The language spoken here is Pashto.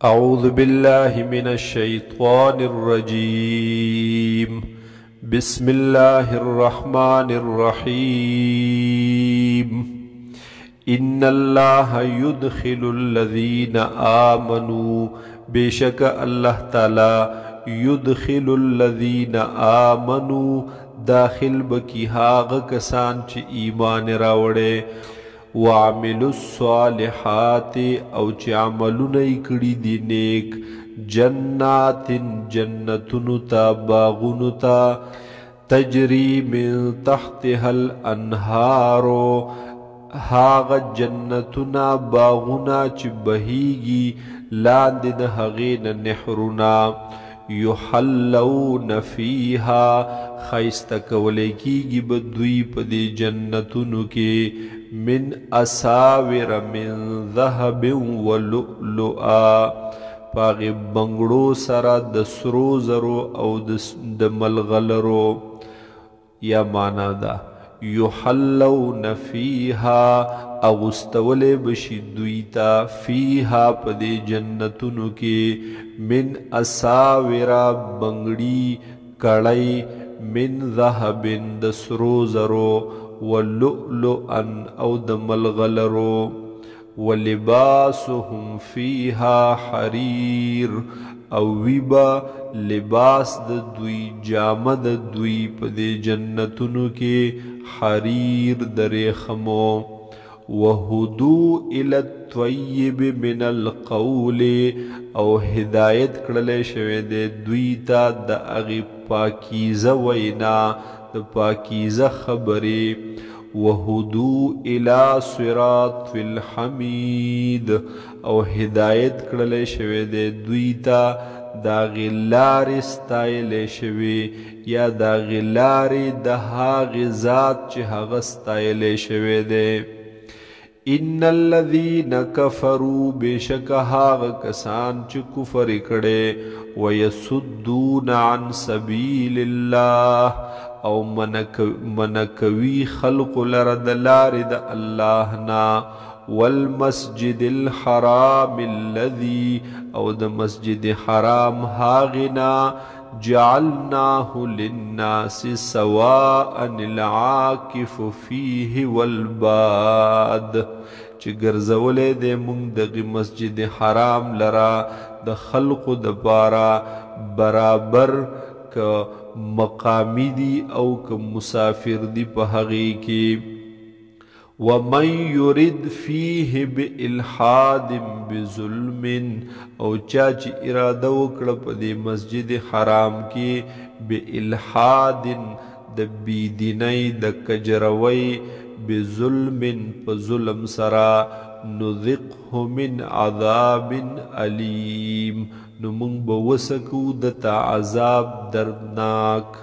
أعوذ بالله من الشيطان الرجيم. بسم الله الرحمن الرحيم. إن الله يدخل الذين آمنوا بشك الله تعالى يدخل الذين آمنوا داخل بکی هاغ کسان چی ایمان راوڑے وعملوا الصالحات او چی عملونی کڑی دی نیک جنات جنتنتا باغنتا تجری من تحتها الانهارو هاغ جنتنا باغنا چی بہیگی لاندن حغین نحرنا یحلون فیها خیست کولیکی بدوی پدی جنتونو کے من اساور من ذهب و لؤلؤا پاغی بنگڑو سرا دسرو زرو او دملغلرو یا مانا دا یحلون فیها اغستول بشی دویتا فیها پدی جنتونو کے من اساورا بنگڑی کڑائی من ذهب دسرو زرو ولؤلؤا او دملغلرو ولباسهم فيها حرير او ویبا لباس د دوی جامه د دوی په دې جنتونو کې حریر درېخمو وهدو الى الطيب من القول او هدایت کړل شوی د دوی ته د اغي پاکیزه وینا د پاکیزه خبرې وهدو الى صراط الحمید او هدایت کړل شوی د دوی ته دا غلار استایل شوی یا دا غلار د هغه ذات چې هغه استایل شوی دی ان الذين كفروا بشك هاغ کسان چې کفر کړي ويسدون عن سبيل الله او منکوي خلق لرد لار د الله نا والمسجد الحرام الذي او د مسجد حرام هاغنا جعلناه للناس سواء العاكف فيه والباد چې ګرځولې د مونږ د مسجد حرام لرا د خلق د بارا برابر ک مقامی دی او ک مسافر دی په هغه کې ومن يرد فيه بالحاد بظلم او چا چې اراده وکړه په دې مسجد حرام کې بالحاد د بيدینۍ د کجروي بظلم په ظلم سرا نذقه من عذاب الیم نو موږ به وسکو د عذاب دردناک